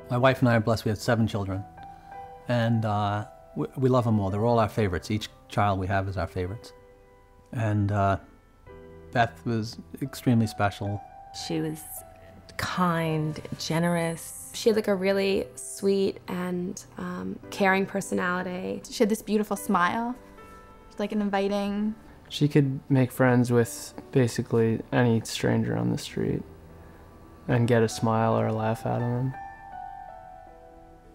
My wife and I are blessed. We have 7 children, and we love them all. They're all our favorites. Each child we have is our favorites. And Beth was extremely special. She was kind, generous. She had like a really sweet and caring personality. She had this beautiful smile, like an inviting. She could make friends with basically any stranger on the street and get a smile or a laugh out of them.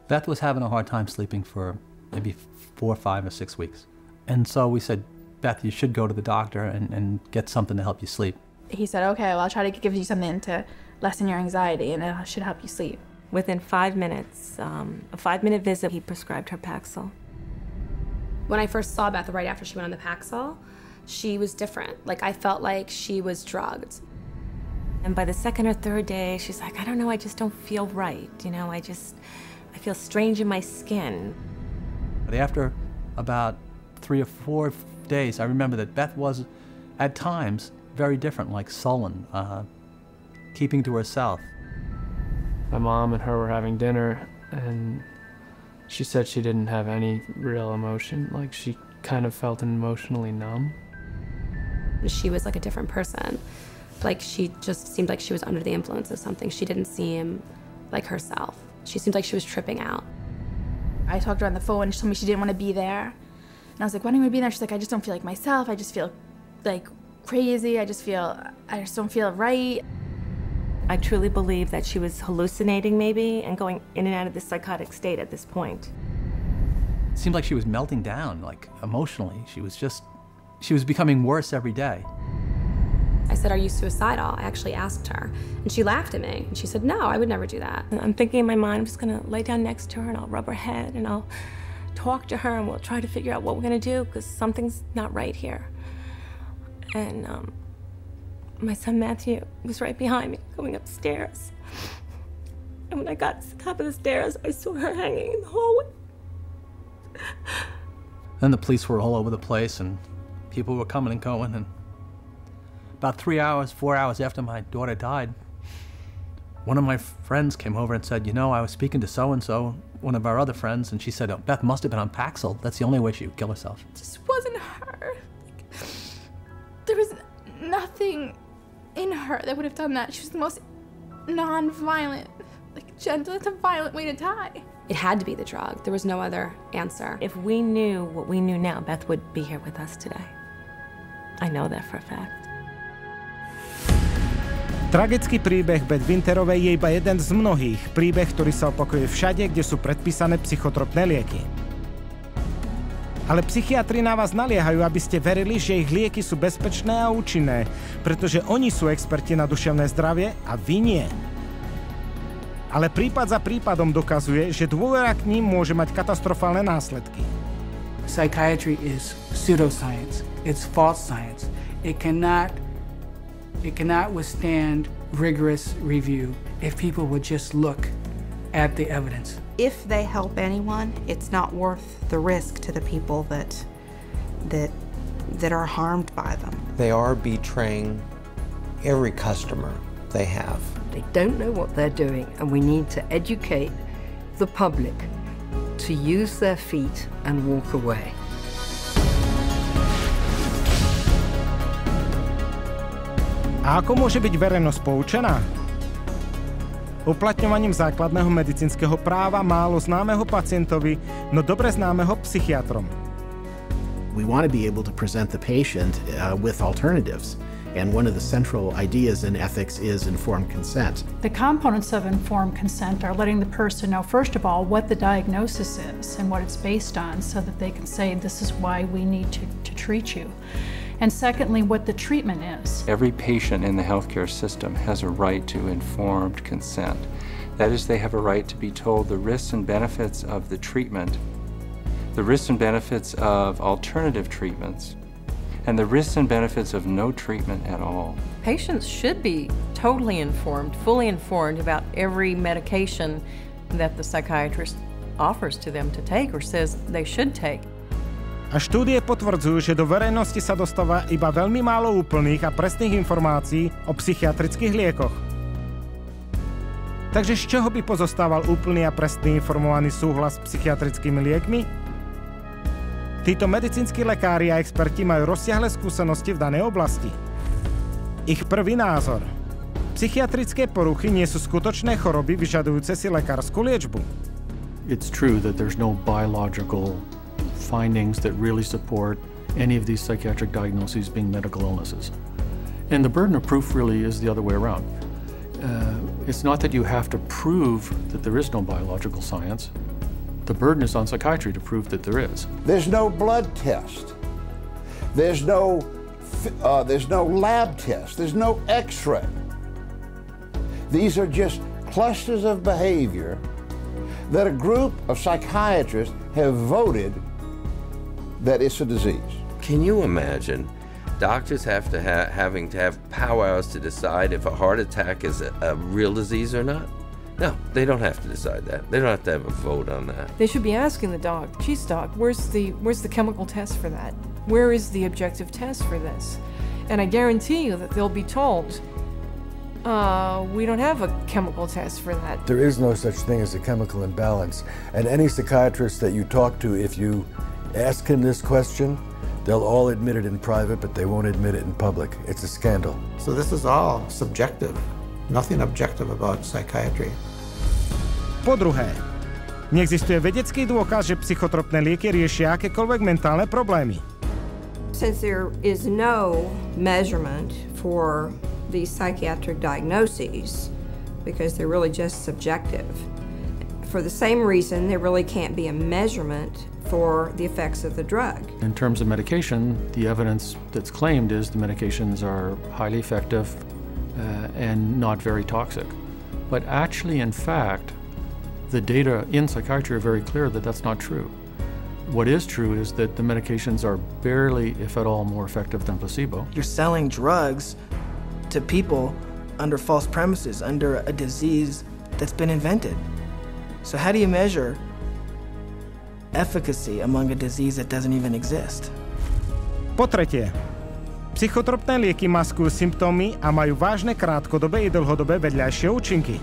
Beth was having a hard time sleeping for maybe 4, 5, or 6 weeks. And so we said, Beth, you should go to the doctor and get something to help you sleep. He said, okay, well, I'll try to give you something to lessen your anxiety, and it should help you sleep. Within 5 minutes, a 5-minute visit, he prescribed her Paxil. When I first saw Beth right after she went on the Paxil, she was different. Like, I felt like she was drugged. And by the 2nd or 3rd day, she's like, I don't know, I just don't feel right. You know, I feel strange in my skin. But after about 3 or 4 days, I remember that Beth was, at times, very different, like sullen, keeping to herself. My mom and her were having dinner, and she said she didn't have any real emotion. Like, she kind of felt emotionally numb. She was like a different person. Like, she just seemed like she was under the influence of something. She didn't seem like herself. She seemed like she was tripping out. I talked to her on the phone, and she told me she didn't want to be there. And I was like, why don't you want to be there? She's like, I just don't feel like myself. I just feel like crazy. I just don't feel right. I truly believe that she was hallucinating maybe and going in and out of this psychotic state at this point. It seemed like she was melting down, like emotionally. She was becoming worse every day. I said, are you suicidal? I actually asked her. And she laughed at me. And she said, no, I would never do that. And I'm thinking in my mind, I'm just gonna lay down next to her and I'll rub her head and I'll talk to her and we'll try to figure out what we're gonna do because something's not right here. And my son Matthew was right behind me, going upstairs. And when I got to the top of the stairs, I saw her hanging in the hallway. Then the police were all over the place and people were coming and going. And about 3 hours, 4 hours after my daughter died, one of my friends came over and said, you know, I was speaking to so-and-so, one of our other friends, and she said, oh, Beth must have been on Paxil. That's the only way she would kill herself. It just wasn't her. There was nothing in her that would have done that. She was the most non-violent, like gentle. It's a violent way to die. It had to be the drug. There was no other answer. If we knew what we knew now, Beth would be here with us today. I know that for a fact. Tragický príbeh Beth Winterovej je iba jeden z mnohých. Príbeh, ktorý sa opakuje všade, kde sú predpísané psychotropné lieky. Ale psychiatri na vás naliehajú, aby ste verili, že ich lieky sú bezpečné a účinné, pretože oni sú experti na duševné zdravie a vy nie. Ale prípad za prípadom dokazuje, že dôvera k ním môže mať katastrofálne následky. Psychiatry is pseudoscience. It's false science. It cannot withstand rigorous review if people would just look at the evidence. If they help anyone, it's not worth the risk to the people that are harmed by them. They are betraying every customer they have. They don't know what they're doing, and we need to educate the public to use their feet and walk away. A ako môže byť verejnosť poučená? Uplatňovaním základného medicínskeho práva málo známeho pacientovi, no dobre známeho psychiatrom. We want to be able to present the patient with alternatives. And one of the central ideas in ethics is informed consent. The components of informed consent are letting the person know, first of all, what the diagnosis is and what it's based on so that they can say, this is why we need to treat you. And secondly, what the treatment is. Every patient in the healthcare system has a right to informed consent. That is, they have a right to be told the risks and benefits of the treatment, the risks and benefits of alternative treatments, and the risks and benefits of no treatment at all. Patients should be totally informed, fully informed about every medication that the psychiatrist offers to them to take or says they should take. A štúdie potvrdzujú, že do verejnosti sa dostáva iba veľmi málo úplných a presných informácií o psychiatrických liekoch. Takže z čoho by pozostával úplný a presný informovaný súhlas s psychiatrickými liekmi? Títo medicínsky lekári a experti majú rozsiahle skúsenosti v danej oblasti. Ich prvý názor. Psychiatrické poruchy nie sú skutočné choroby vyžadujúce si lekárskú liečbu. It's true that there's no biological findings that really support any of these psychiatric diagnoses being medical illnesses. And the burden of proof really is the other way around. It's not that you have to prove that there is no biological science. The burden is on psychiatry to prove that there is. There's no blood test. There's no lab test. There's no X-ray. These are just clusters of behavior that a group of psychiatrists have voted that it's a disease. Can you imagine doctors having to have powwows to decide if a heart attack is a real disease or not? No, they don't have to decide that. They don't have to have a vote on that. They should be asking the doc, geez doc, where's the chemical test for that? Where is the objective test for this? And I guarantee you that they'll be told, we don't have a chemical test for that. There is no such thing as a chemical imbalance. And any psychiatrist that you talk to, if you ask him this question, they'll all admit it in private, but they won't admit it in public. It's a scandal. So this is all subjective. Nothing objective about psychiatry. Po druhé, neexistuje vedecký dôkaz, že psychotropné lieky riešia akékoľvek mentálne problémy. Since there is no measurement for these psychiatric diagnoses, because they're really just subjective, for the same reason there really can't be a measurement for the effects of the drug. In terms of medication, the evidence that's claimed is the medications are highly effective and not very toxic. But actually, in fact, the data in psychiatry are very clear that that's not true. What is true is that the medications are barely, if at all, more effective than placebo. You're selling drugs to people under false premises, under a disease that's been invented. So how do you measure efficacy among a disease that doesn't even exist? Po tretie, psychotropné lieky maskujú symptómy a majú vážne krátkodobé i dlhodobé vedľajšie účinky.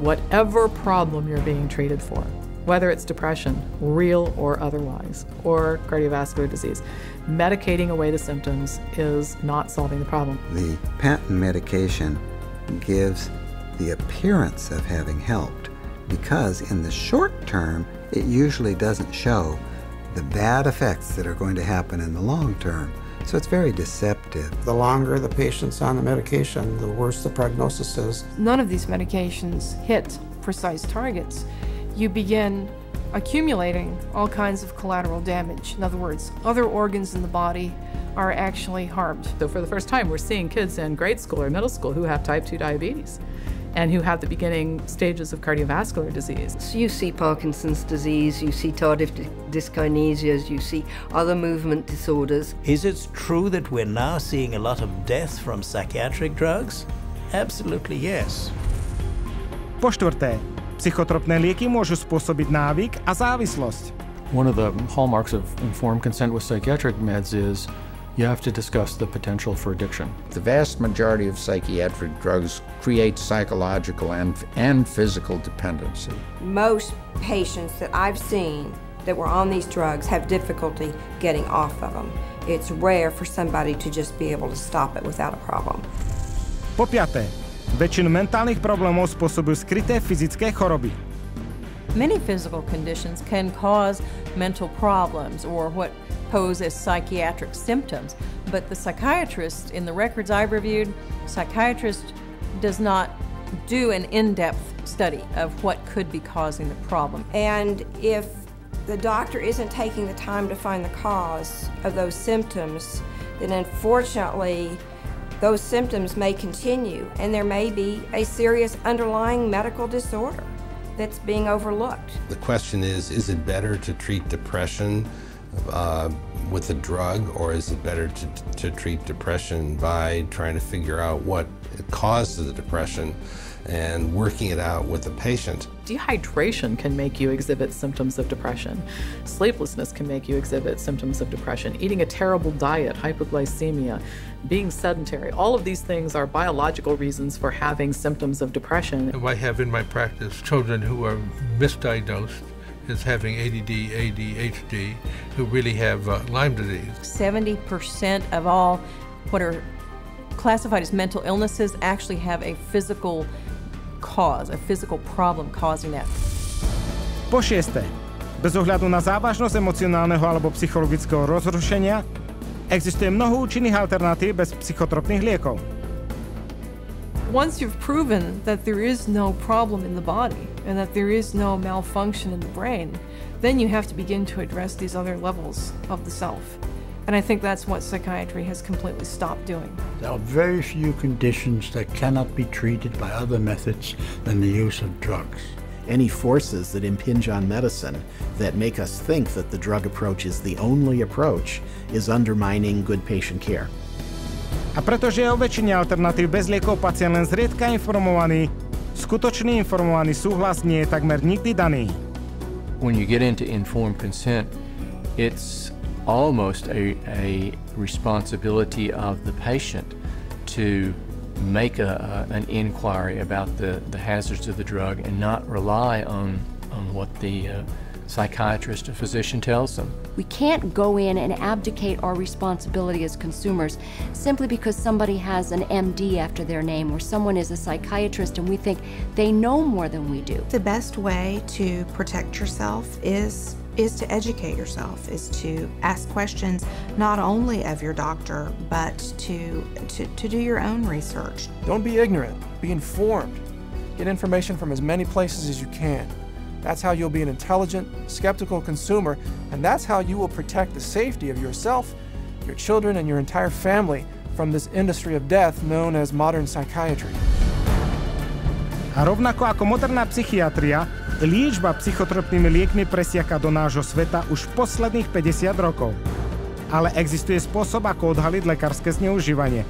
Whatever problem you're being treated for, whether it's depression, real or otherwise, or cardiovascular disease, medicating away the symptoms is not solving the problem. The patent medication gives the appearance of having helped because in the short term, it usually doesn't show the bad effects that are going to happen in the long term. So it's very deceptive. The longer the patient's on the medication, the worse the prognosis is. None of these medications hit precise targets. You begin accumulating all kinds of collateral damage. In other words, other organs in the body are actually harmed. So for the first time, we're seeing kids in grade school or middle school who have type 2 diabetes and who have the beginning stages of cardiovascular disease. So you see Parkinson's disease, you see tardive dyskinesias, you see other movement disorders. Is it true that we're now seeing a lot of deaths from psychiatric drugs? Absolutely yes. Po štvrté, psychotropné lieky môžu spôsobiť návyk a závislosť. One of the hallmarks of informed consent with psychiatric meds is you have to discuss the potential for addiction. The vast majority of psychiatric drugs create psychological and physical dependency. Most patients that I've seen that were on these drugs have difficulty getting off of them. It's rare for somebody to just be able to stop it without a problem. Po piaté, väčšinu mentálnych problémov spôsobujú skryté fyzické choroby. Many physical conditions can cause mental problems or what pose as psychiatric symptoms, but the psychiatrist, in the records I've reviewed, psychiatrist does not do an in-depth study of what could be causing the problem. And if the doctor isn't taking the time to find the cause of those symptoms, then unfortunately those symptoms may continue and there may be a serious underlying medical disorder that's being overlooked. The question is it better to treat depression with a drug, or is it better to treat depression by trying to figure out what caused the depression and working it out with the patient. Dehydration can make you exhibit symptoms of depression. Sleeplessness can make you exhibit symptoms of depression. Eating a terrible diet, hypoglycemia, being sedentary, all of these things are biological reasons for having symptoms of depression. I have in my practice children who are misdiagnosed as having ADD, ADHD, who really have Lyme disease. 70% of all what are classified as mental illnesses actually have a physical cause, a physical problem causing that. Po šieste, bez ohľadu na závažnosť emocionálneho alebo psychologického rozrušenia, existuje mnoho účinných alternatív bez psychotropných liekov. Once you've proven that there is no problem in the body and that there is no malfunction in the brain, then you have to begin to address these other levels of the self. And I think that's what psychiatry has completely stopped doing. There are very few conditions that cannot be treated by other methods than the use of drugs. Any forces that impinge on medicine that make us think that the drug approach is the only approach is undermining good patient care. A pretože je o väčšine alternatív bez liekov pacient len zriedka informovaný, skutočný informovaný súhlas nie je takmer nikdy daný. When you get into informed consent, it's almost a responsibility of the patient to make an inquiry about the hazards of the drug and not rely on what the psychiatrist or physician tells them. We can't go in and abdicate our responsibility as consumers simply because somebody has an MD after their name or someone is a psychiatrist and we think they know more than we do. The best way to protect yourself is to educate yourself, is to ask questions not only of your doctor, but to do your own research. Don't be ignorant, be informed. Get information from as many places as you can. That's how you'll be an intelligent, skeptical consumer, and that's how you will protect the safety of yourself, your children, and your entire family from this industry of death known as modern psychiatry. A rovnako ako moderná psychiatria, liečba psychotropnými liekmi presiaka do nášho sveta už posledných 50 rokov. Ale existuje spôsob, ako odhaliť lekárske zneužívanie.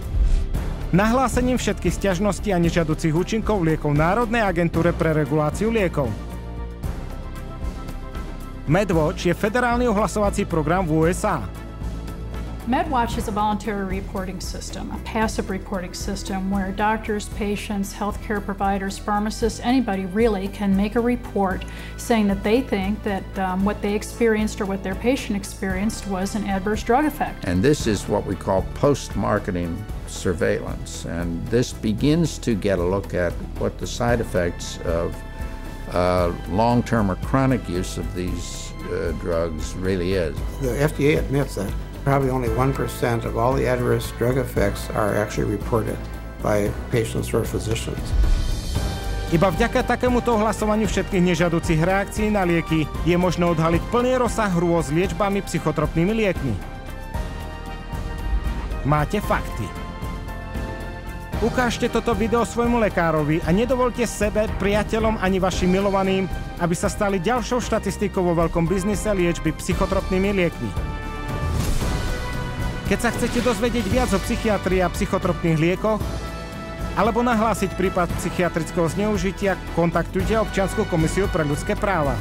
Nahlásením všetkých sťažností a nežiaducich účinkov liekov Národnej agentúre pre reguláciu liekov. MedWatch je federálny ohlasovací program v USA. MedWatch is a voluntary reporting system, a passive reporting system where doctors, patients, healthcare providers, pharmacists, anybody really can make a report saying that they think that what they experienced or what their patient experienced was an adverse drug effect. And this is what we call post-marketing surveillance. And this begins to get a look at what the side effects of long-term or chronic use of these drugs really is. The FDA admits that probably only 1% of all the adverse drug effects are actually reported by patients or physicians. Iba vďaka takémuto ohlasovaniu všetkých nežiaducich reakcií na lieky je možné odhaliť plný rozsah hrôz s liečbami psychotropnými liekmi. Máte fakty. Ukážte toto video svojmu lekárovi a nedovolte sebe, priateľom ani vašim milovaným, aby sa stali ďalšou štatistikou vo veľkom biznise liečby psychotropnými liekmi. Keď sa chcete dozvedieť viac o psychiatrii a psychotropných liekoch, alebo nahlásiť prípad psychiatrického zneužitia, kontaktujte občiansku komisiu pre ľudské práva.